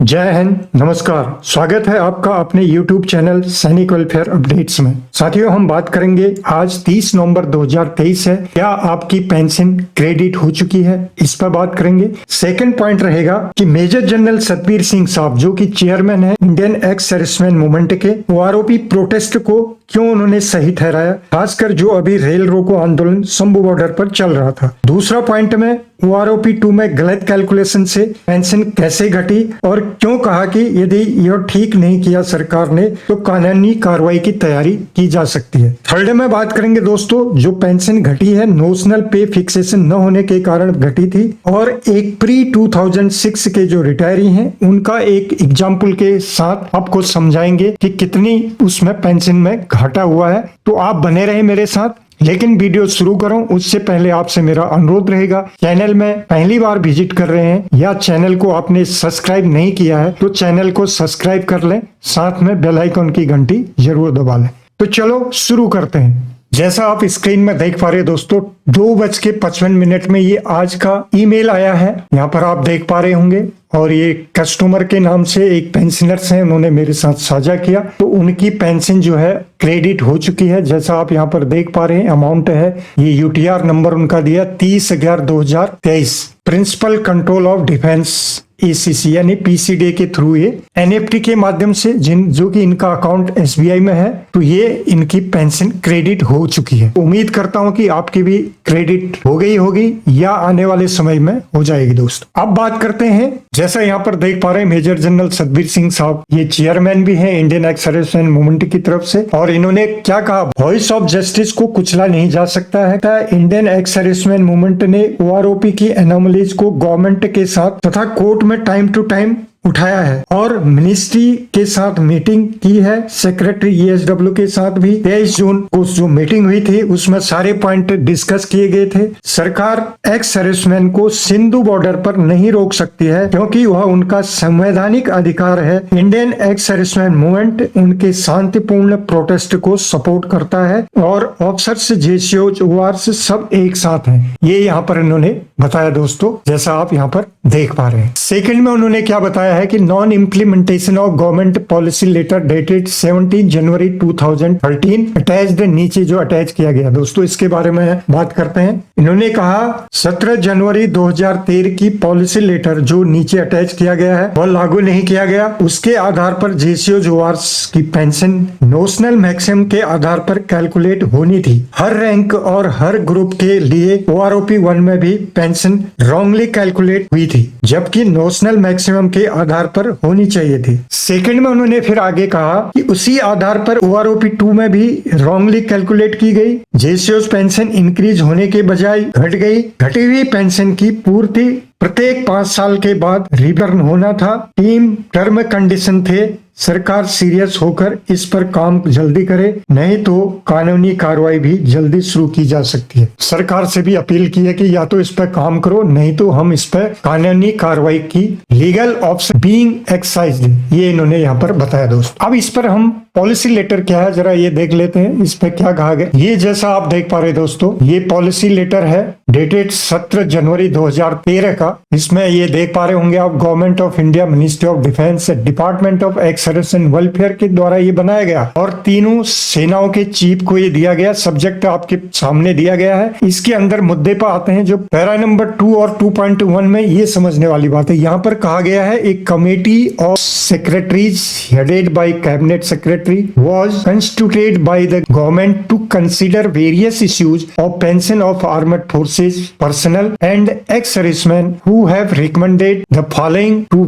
जय हिंद, नमस्कार। स्वागत है आपका अपने YouTube चैनल सैनिक वेलफेयर अपडेट्स में। साथियों, हम बात करेंगे आज 30 नवंबर 2023 है। क्या आपकी पेंशन क्रेडिट हो चुकी है, इस पर बात करेंगे। सेकंड पॉइंट रहेगा कि मेजर जनरल सतबीर सिंह साहब, जो कि चेयरमैन है इंडियन एक्स सर्विसमैन मूवमेंट के, वो आरोपी प्रोटेस्ट को क्यों उन्होंने सही ठहराया, खासकर जो अभी रेल रोको आंदोलन शंभू बॉर्डर पर चल रहा था। दूसरा पॉइंट में ओआरओपी 2 में गलत कैलकुलेशन से पेंशन कैसे घटी और क्यों कहा कि यदि यह ठीक नहीं किया सरकार ने तो कानूनी कार्रवाई की तैयारी की जा सकती है। थर्ड में बात करेंगे दोस्तों, जो पेंशन घटी है नोशनल पे फिक्सेशन न होने के कारण घटी थी, और एक प्री 2006 के जो रिटायरी हैं उनका एक एग्जाम्पल के साथ आपको समझाएंगे कि कितनी उसमें पेंशन में घाटा हुआ है। तो आप बने रहे मेरे साथ। लेकिन वीडियो शुरू करूं उससे पहले आपसे मेरा अनुरोध रहेगा, चैनल में पहली बार विजिट कर रहे हैं या चैनल को आपने सब्सक्राइब नहीं किया है तो चैनल को सब्सक्राइब कर लें, साथ में बेल आइकन की घंटी जरूर दबा लें। तो चलो शुरू करते हैं। जैसा आप स्क्रीन में देख पा रहे हैं दोस्तों, 2:55 में ये आज का ईमेल आया है। यहाँ पर आप देख पा रहे होंगे, और ये कस्टमर के नाम से एक पेंशनर्स हैं, उन्होंने मेरे साथ साझा किया। तो उनकी पेंशन जो है क्रेडिट हो चुकी है। जैसा आप यहाँ पर देख पा रहे हैं, अमाउंट है, ये यूटीआर नंबर उनका दिया 30/11/2023, principal control of defence ACC यानी पीसीडी के थ्रू ये एनएफटी के माध्यम से जो कि इनका अकाउंट एसबीआई में है, तो ये इनकी पेंशन क्रेडिट हो चुकी है। उम्मीद करता हूं कि आपकी भी क्रेडिट हो गई होगी या आने वाले समय में हो जाएगी। दोस्तों, अब बात करते हैं, जैसा यहाँ पर देख पा रहे हैं, मेजर जनरल सतबीर सिंह साहब ये चेयरमैन भी हैं इंडियन एक्स सर्विसमैन मूवमेंट की तरफ से, और इन्होंने क्या कहा, वॉइस ऑफ जस्टिस को कुचला नहीं जा सकता है। इंडियन एक्स सर्विसमैन मूवमेंट ने ओआरओपी की एनोमलीज को गवर्नमेंट के साथ तथा कोर्ट में टाइम टू टाइम उठाया है और मिनिस्ट्री के साथ मीटिंग की है। सेक्रेटरी ईएसडब्ल्यू के साथ भी 23 जून को जो मीटिंग हुई थी उसमें सारे पॉइंट डिस्कस किए गए थे। सरकार एक्स सर्विसमैन को सिंधु बॉर्डर पर नहीं रोक सकती है क्योंकि वह उनका संवैधानिक अधिकार है। इंडियन एक्स सर्विसमैन मूवमेंट उनके शांतिपूर्ण प्रोटेस्ट को सपोर्ट करता है और ऑफिसर्स, जेसीओज, ओआरस सब एक साथ हैं। ये यहाँ पर इन्होंने बताया दोस्तों, जैसा आप यहाँ पर देख पा रहे हैं। सेकंड में उन्होंने क्या बताया है कि non implementation of government policy letter dated 17 January 2013 attached, नीचे जो अटैच किया गया दोस्तों, इसके बारे में बात करते हैं। इन्होंने कहा 17 जनवरी 2013 की पॉलिसी लेटर जो नीचे अटैच किया गया है वह लागू नहीं किया गया। उसके आधार पर जेसीओ जोआर्स की पेंशन नोशनल मैक्सिमम के आधार पर कैलकुलेट होनी थी। हर रैंक और हर ग्रुप के लिए ओआरओपी 1 में भी पेंशन रॉन्गली कैलकुलेट हुई थी, जबकि नोशनल मैक्सिमम के आधार पर होनी चाहिए थी। सेकंड में उन्होंने फिर आगे कहा कि उसी आधार पर ओआरओपी 2 में भी रॉन्गली कैलकुलेट की गई। जेसीओस पेंशन इंक्रीज होने के बजाय घट गई। घटी हुई पेंशन की पूर्ति प्रत्येक 5 साल के बाद रिटर्न होना था। टीम टर्म कंडीशन थे। सरकार सीरियस होकर इस पर काम जल्दी करे, नहीं तो कानूनी कार्रवाई भी जल्दी शुरू की जा सकती है। सरकार से भी अपील की है कि या तो इस पर काम करो, नहीं तो हम इस पर कानूनी कार्रवाई की लीगल ऑप्शन बीइंग एक्सरसाइज्ड, ये इन्होंने यहाँ पर बताया दोस्तों। अब इस पर हम पॉलिसी लेटर क्या है जरा ये देख लेते हैं, इस पर क्या कहा गया। ये जैसा आप देख पा रहे दोस्तों, ये पॉलिसी लेटर है डेटेड 17 जनवरी 2013 का। इसमें ये देख पा रहे होंगे आप, government of India, ministry of defence, department of ex service and welfare के द्वारा ये बनाया गया और तीनों सेनाओं के चीफ को ये दिया गया। सब्जेक्ट आपके सामने दिया गया है। इसके अंदर मुद्दे पर आते हैं, जो पैरा नंबर 2 और 2.1 में ये समझने वाली बात है। यहाँ पर कहा गया है, एक committee of secretaries headed by cabinet secretary was constituted by the government to consider various issues of pension of armed forces personnel and ex-servicemen who have recommended the following to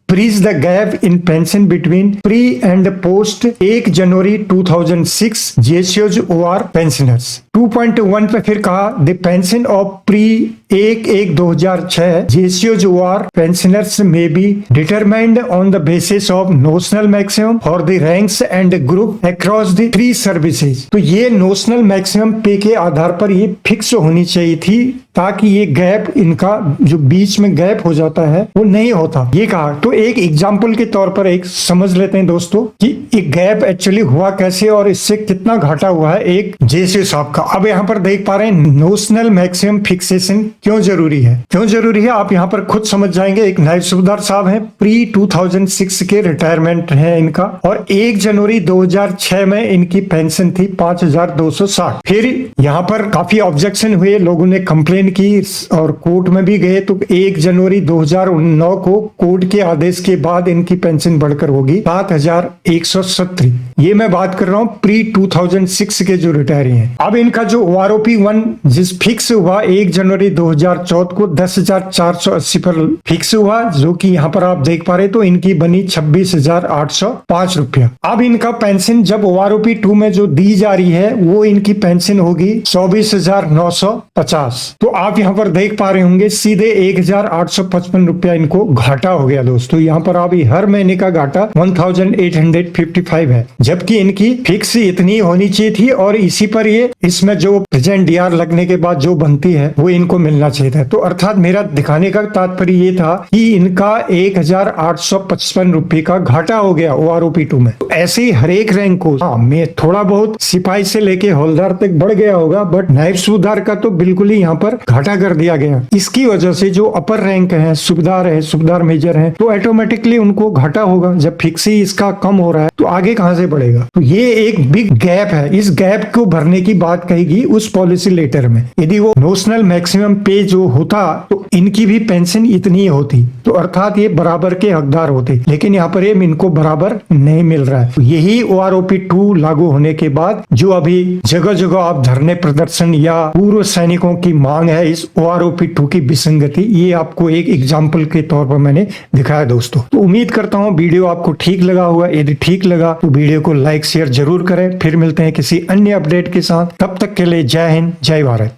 bridge the gap in pension between pre and post 1 January 2006 जेसीओज OR pensioners. 2.1 पे फिर कहा the pension of pre 1/1/2006 जेसीओज OR pensioners में be determined on the basis of notional maximum for the ranks and group across the 3 services. तो ये notional maximum पे के आधार पर ये फिक्स होनी चाहिए थी, ताकि ये गैप, इनका जो बीच में गैप हो जाता है वो नहीं होता, ये कहा। तो एक एग्जाम्पल के तौर पर एक समझ लेते हैं दोस्तों कि एक गैप एक्चुअली हुआ कैसे और इससे कितना घाटा हुआ है एक जेसीओ साहब का। अब यहाँ पर देख पा रहे हैं नोशनल मैक्सिमम फिक्सेशन क्यों जरूरी है? क्यों जरूरी है आप यहाँ पर खुद समझ जाएंगे। एक नायब सूबेदार साहब हैं, प्री 2006 के रिटायरमेंट है इनका, और 1 जनवरी 2006 में इनकी पेंशन थी 5260। फिर यहाँ पर काफी ऑब्जेक्शन हुए, लोगों ने कंप्लेन की और कोर्ट में भी गए, तो 1 जनवरी 2009 को कोर्ट के आदेश के बाद इनकी पेंशन बढ़कर होगी 7170। ये मैं बात कर रहा हूँ प्री 2006 के जो रिटायरी हैं। अब इनका जो OROP 1 जिस फिक्स हुआ 1 जनवरी 2014 को 10,480 पर फिक्स हुआ, जो कि यहाँ पर आप देख पा रहे, तो इनकी बनी 26,805 रुपया। अब इनका पेंशन जब OROP 2 में जो दी जा रही है वो इनकी पेंशन होगी 24,950। तो आप यहाँ पर देख पा रहे होंगे सीधे 1,855 रुपया इनको घाटा हो गया दोस्तों। यहाँ पर अभी हर महीने का घाटा 1,855 है, जबकि इनकी फिक्स इतनी होनी चाहिए थी, और इसी पर ये इसमें जो प्रेजेंट DR लगने के बाद जो बनती है वो इनको मिलना चाहिए था। तो अर्थात मेरा दिखाने का तात्पर्य ये था कि इनका 1,855 रुपए का घाटा हो गया OROP 2 में। तो ऐसे ही हर एक रैंक को, हाँ मैं थोड़ा बहुत सिपाही से लेके हवलदार तक बढ़ गया होगा, बट नायब सूबेदार का तो बिल्कुल ही यहाँ पर घाटा कर दिया गया। इसकी वजह से जो अपर रैंक है, सूबेदार है, सूबेदार मेजर है, तो ऑटोमेटिकली उनको घाटा होगा। जब फिक्स ही इसका कम हो रहा है तो आगे कहां से बढ़ेगा? तो ये एक बिग गैप है। इस गैप को भरने की बात कहेगी उस पॉलिसी लेटर में। यदि वो नोशनल मैक्सिमम पे जो होता तो इनकी भी पेंशन इतनी होती, तो अर्थात ये बराबर के हकदार होते, लेकिन यहाँ पर इनको बराबर नहीं मिल रहा है। यही OROP 2 लागू होने के बाद जो अभी जगह जगह आप धरने प्रदर्शन या पूर्व सैनिकों की मांग है इस OROP 2 की विसंगति, ये आपको एक एग्जाम्पल के तौर पर मैंने दिखाया दोस्तों। तो उम्मीद करता हूँ वीडियो आपको ठीक लगा होगा। यदि ठीक लगा तो वीडियो को लाइक शेयर जरूर करें। फिर मिलते हैं किसी अन्य अपडेट के साथ, तब तक के लिए जय हिंद, जय भारत।